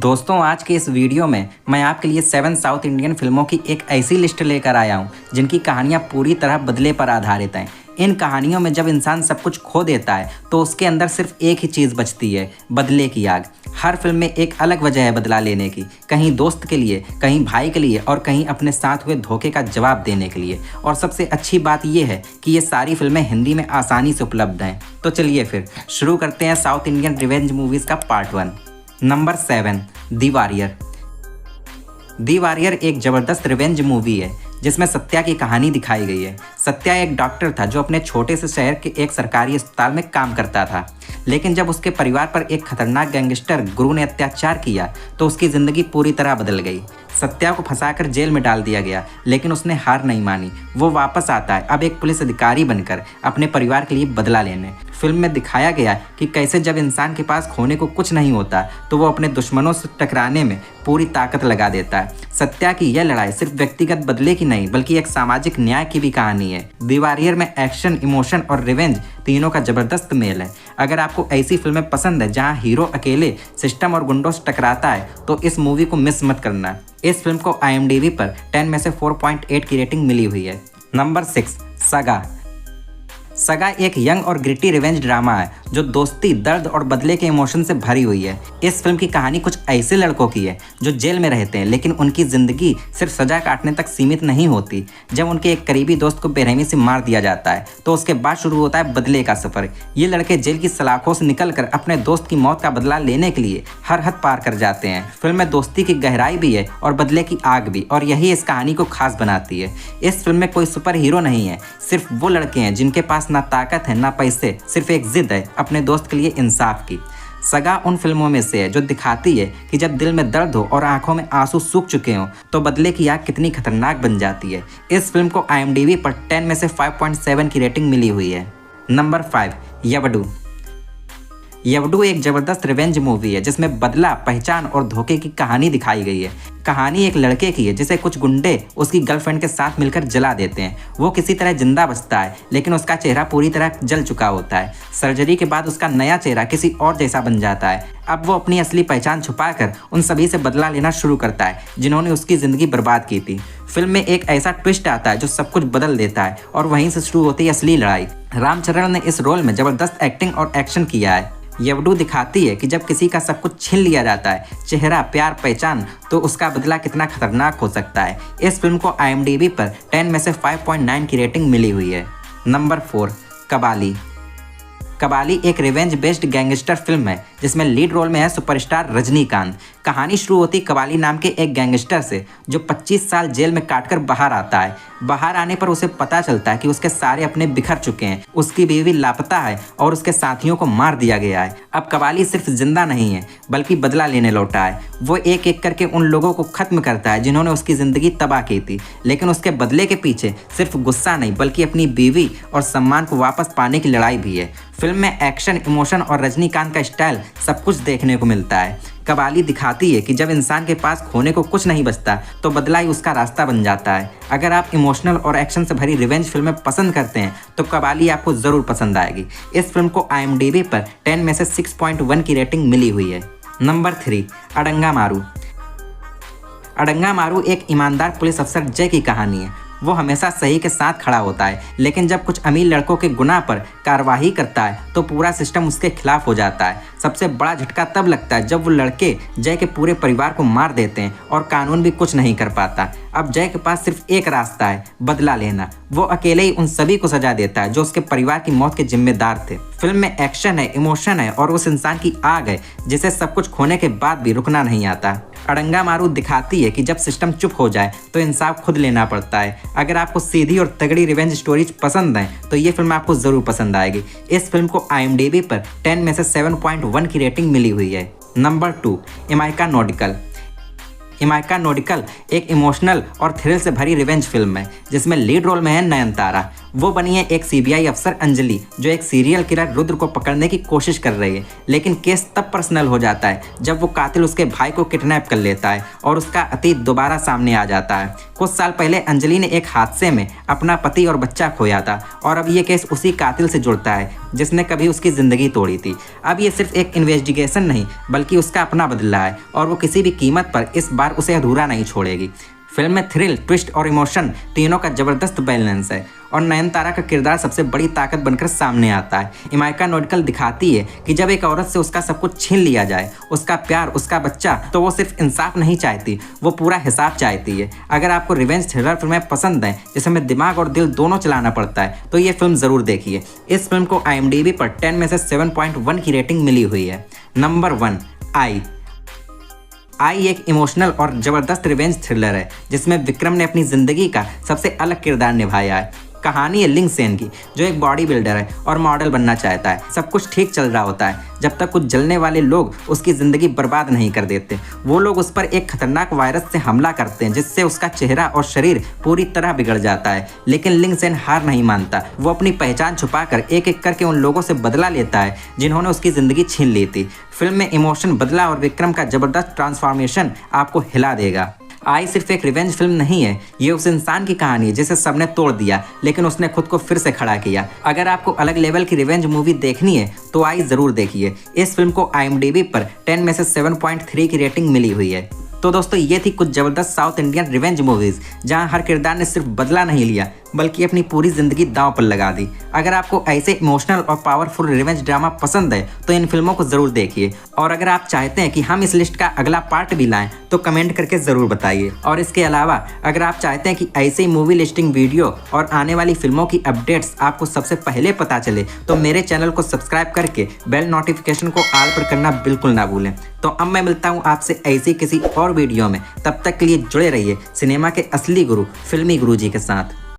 दोस्तों आज के इस वीडियो में मैं आपके लिए 7 साउथ इंडियन फिल्मों की एक ऐसी लिस्ट लेकर आया हूं जिनकी कहानियां पूरी तरह बदले पर आधारित हैं। इन कहानियों में जब इंसान सब कुछ खो देता है तो उसके अंदर सिर्फ एक ही चीज़ बचती है, बदले की आग। हर फिल्म में एक अलग वजह है बदला लेने की, कहीं दोस्त के लिए, कहीं भाई के लिए और कहीं अपने साथ हुए धोखे का जवाब देने के लिए। और सबसे अच्छी बात यह है कि ये सारी फिल्में हिंदी में आसानी से उपलब्ध हैं। तो चलिए फिर शुरू करते हैं साउथ इंडियन रिवेंज मूवीज़ का पार्ट 1। नंबर 7, दी वॉरियर। दी वॉरियर एक ज़बरदस्त रिवेंज मूवी है जिसमें सत्या की कहानी दिखाई गई है। सत्या एक डॉक्टर था जो अपने छोटे से शहर के एक सरकारी अस्पताल में काम करता था, लेकिन जब उसके परिवार पर एक खतरनाक गैंगस्टर गुरु ने अत्याचार किया तो उसकी ज़िंदगी पूरी तरह बदल गई। सत्या को फंसाकर जेल में डाल दिया गया, लेकिन उसने हार नहीं मानी। वो वापस आता है, अब एक पुलिस अधिकारी बनकर अपने परिवार के लिए बदला लेने। फिल्म में दिखाया गया कि कैसे जब इंसान के पास खोने को कुछ नहीं होता तो वो अपने दुश्मनों से टकराने में पूरी ताकत लगा देता है। सत्या की यह लड़ाई सिर्फ व्यक्तिगत बदले की नहीं बल्कि एक सामाजिक न्याय की भी कहानी है। दी वॉरियर में एक्शन, इमोशन और रिवेंज तीनों का जबरदस्त मेल है। अगर आपको ऐसी फिल्में पसंद है जहां हीरो अकेले सिस्टम और गुंडों से टकराता है तो इस मूवी को मिस मत करना। इस फिल्म को IMDb पर 10 में से 4.8 की रेटिंग मिली हुई है। नंबर 6, सगा। सगा एक यंग और ग्रिटी रिवेंज ड्रामा है जो दोस्ती, दर्द और बदले के इमोशन से भरी हुई है। इस फिल्म की कहानी कुछ ऐसे लड़कों की है जो जेल में रहते हैं, लेकिन उनकी ज़िंदगी सिर्फ सजा काटने तक सीमित नहीं होती। जब उनके एक करीबी दोस्त को बेरहमी से मार दिया जाता है तो उसके बाद शुरू होता है बदले का सफ़र। ये लड़के जेल की सलाखों से निकलकर अपने दोस्त की मौत का बदला लेने के लिए हर हद पार कर जाते हैं। फिल्म में दोस्ती की गहराई भी है और बदले की आग भी, और यही इस कहानी को खास बनाती है। इस फिल्म में कोई सुपर हीरो नहीं है, सिर्फ वो लड़के हैं जिनके पास ना ताकत है ना पैसे, सिर्फ एक जिद है अपने दोस्त के लिए इंसाफ की। सगा उन फिल्मों में से है जो दिखाती है कि जब दिल में दर्द हो और आंखों में आंसू सूख चुके हों तो बदले की आग कितनी खतरनाक बन जाती है। इस फिल्म को IMDb पर 10 में से 5.7 की रेटिंग मिली हुई है। नंबर 5, यवडू। यवडू एक ज़बरदस्त रिवेंज मूवी है जिसमें बदला, पहचान और धोखे की कहानी दिखाई गई है। कहानी एक लड़के की है जिसे कुछ गुंडे उसकी गर्लफ्रेंड के साथ मिलकर जला देते हैं। वो किसी तरह जिंदा बचता है, लेकिन उसका चेहरा पूरी तरह जल चुका होता है। सर्जरी के बाद उसका नया चेहरा किसी और जैसा बन जाता है। अब वो अपनी असली पहचान छुपाकर उन सभी से बदला लेना शुरू करता है जिन्होंने उसकी ज़िंदगी बर्बाद की थी। फिल्म में एक ऐसा ट्विस्ट आता है जो सब कुछ बदल देता है और वहीं से शुरू होती है असली लड़ाई। रामचरण ने इस रोल में ज़बरदस्त एक्टिंग और एक्शन किया है। यवडू दिखाती है कि जब किसी का सब कुछ छीन लिया जाता है, चेहरा, प्यार, पहचान, तो उसका बदला कितना खतरनाक हो सकता है। इस फिल्म को IMDb पर 10 में से 5.9 की रेटिंग मिली हुई है। नंबर 4, कबाली। कबाली एक रिवेंज बेस्ड गैंगस्टर फिल्म है जिसमें लीड रोल में है सुपरस्टार रजनीकांत। कहानी शुरू होती कबाली नाम के एक गैंगस्टर से जो 25 साल जेल में काटकर बाहर आता है। बाहर आने पर उसे पता चलता है कि उसके सारे अपने बिखर चुके हैं, उसकी बीवी लापता है और उसके साथियों को मार दिया गया है। अब कबाली सिर्फ जिंदा नहीं है बल्कि बदला लेने लौटा है। वो एक एक करके उन लोगों को खत्म करता है जिन्होंने उसकी ज़िंदगी तबाह की थी, लेकिन उसके बदले के पीछे सिर्फ गुस्सा नहीं बल्कि अपनी बीवी और सम्मान को वापस पाने की लड़ाई भी है। फिल्म में एक्शन, इमोशन और रजनीकांत का स्टाइल सब कुछ देखने को मिलता है। कबाली दिखाती है कि जब इंसान के पास खोने को कुछ नहीं बचता तो बदला ही उसका रास्ता बन जाता है। अगर आप इमोशनल और एक्शन से भरी रिवेंज फिल्में पसंद करते हैं तो कबाली आपको ज़रूर पसंद आएगी। इस फिल्म को IMDb पर 10 में से 6.1 की रेटिंग मिली हुई है। नंबर 3, अडंगा मारू। अडंगा मारू एक ईमानदार पुलिस अफसर जय की कहानी है। वो हमेशा सही के साथ खड़ा होता है, लेकिन जब कुछ अमीर लड़कों के गुनाह पर कार्रवाई करता है तो पूरा सिस्टम उसके खिलाफ हो जाता है। सबसे बड़ा झटका तब लगता है जब वो लड़के जय के पूरे परिवार को मार देते हैं और कानून भी कुछ नहीं कर पाता। अब जय के पास सिर्फ एक रास्ता है, बदला लेना। वो अकेले ही उन सभी को सजा देता है जो उसके परिवार की मौत के जिम्मेदार थे। फिल्म में एक्शन है, इमोशन है और उस इंसान की आग है जिसे सब कुछ खोने के बाद भी रुकना नहीं आता। अडंगा मारू दिखाती है कि जब सिस्टम चुप हो जाए तो इंसाफ खुद लेना पड़ता है। अगर आपको सीधी और तगड़ी रिवेंज स्टोरीज पसंद हैं तो ये फिल्म आपको ज़रूर पसंद आएगी। इस फिल्म को IMDb पर 10 में से 7.1 की रेटिंग मिली हुई है। नंबर 2, इमाइका नोडिकल। इमाइका नोडिकल एक इमोशनल और थ्रिल से भरी रिवेंज फिल्म है जिसमें लीड रोल में है नयनतारा। वो बनी है एक सीबीआई अफसर अंजलि, जो एक सीरियल किलर रुद्र को पकड़ने की कोशिश कर रही है। लेकिन केस तब पर्सनल हो जाता है जब वो कातिल उसके भाई को किडनैप कर लेता है और उसका अतीत दोबारा सामने आ जाता है। कुछ साल पहले अंजलि ने एक हादसे में अपना पति और बच्चा खोया था और अब ये केस उसी कातिल से जुड़ता है जिसने कभी उसकी ज़िंदगी तोड़ी थी। अब ये सिर्फ एक इन्वेस्टिगेशन नहीं बल्कि उसका अपना बदला है और वो किसी भी कीमत पर इस बार उसे अधूरा नहीं छोड़ेगी। फिल्म में थ्रिल, ट्विस्ट और इमोशन तीनों का जबरदस्त बैलेंस है और नयनतारा का किरदार सबसे बड़ी ताकत बनकर सामने आता है। इमाइका नोडिकल दिखाती है कि जब एक औरत से उसका सब कुछ छीन लिया जाए, उसका प्यार, उसका बच्चा, तो वो सिर्फ इंसाफ नहीं चाहती, वो पूरा हिसाब चाहती है। अगर आपको रिवेंज थ्रिलर फिल्में पसंद हैं जिसमें दिमाग और दिल दोनों चलाना पड़ता है तो ये फिल्म ज़रूर देखिए। इस फिल्म को IMDb पर 10 में से 7.1 की रेटिंग मिली हुई है। नंबर 1, आई एक इमोशनल और ज़बरदस्त रिवेंज थ्रिलर है जिसमें विक्रम ने अपनी ज़िंदगी का सबसे अलग किरदार निभाया है। कहानी है लिंग सेन की, जो एक बॉडी बिल्डर है और मॉडल बनना चाहता है। सब कुछ ठीक चल रहा होता है जब तक कुछ जलने वाले लोग उसकी ज़िंदगी बर्बाद नहीं कर देते। वो लोग उस पर एक खतरनाक वायरस से हमला करते हैं जिससे उसका चेहरा और शरीर पूरी तरह बिगड़ जाता है। लेकिन लिंग सेन हार नहीं मानता। वो अपनी पहचान छुपाकर एक एक करके उन लोगों से बदला लेता है जिन्होंने उसकी ज़िंदगी छीन ली थी। फिल्म में इमोशन, बदला और विक्रम का ज़बरदस्त ट्रांसफॉर्मेशन आपको हिला देगा। आई सिर्फ एक रिवेंज फिल्म नहीं है, ये उस इंसान की कहानी है जिसे सबने तोड़ दिया लेकिन उसने खुद को फिर से खड़ा किया। अगर आपको अलग लेवल की रिवेंज मूवी देखनी है तो आई ज़रूर देखिए। इस फिल्म को IMDb पर 10 में से 7.3 की रेटिंग मिली हुई है। तो दोस्तों ये थी कुछ ज़बरदस्त साउथ इंडियन रिवेंज मूवीज़ जहां हर किरदार ने सिर्फ बदला नहीं लिया बल्कि अपनी पूरी ज़िंदगी दांव पर लगा दी। अगर आपको ऐसे इमोशनल और पावरफुल रिवेंज ड्रामा पसंद है तो इन फिल्मों को ज़रूर देखिए। और अगर आप चाहते हैं कि हम इस लिस्ट का अगला पार्ट भी लाएं तो कमेंट करके ज़रूर बताइए। और इसके अलावा अगर आप चाहते हैं कि ऐसे मूवी लिस्टिंग वीडियो और आने वाली फिल्मों की अपडेट्स आपको सबसे पहले पता चले तो मेरे चैनल को सब्सक्राइब करके बेल नोटिफिकेशन को ऑल पर करना बिल्कुल ना भूलें। तो अब मैं मिलता हूँ आपसे ऐसी किसी और वीडियो में। तब तक के लिए जुड़े रहिए सिनेमा के असली गुरु फिल्मी गुरु जी के साथ।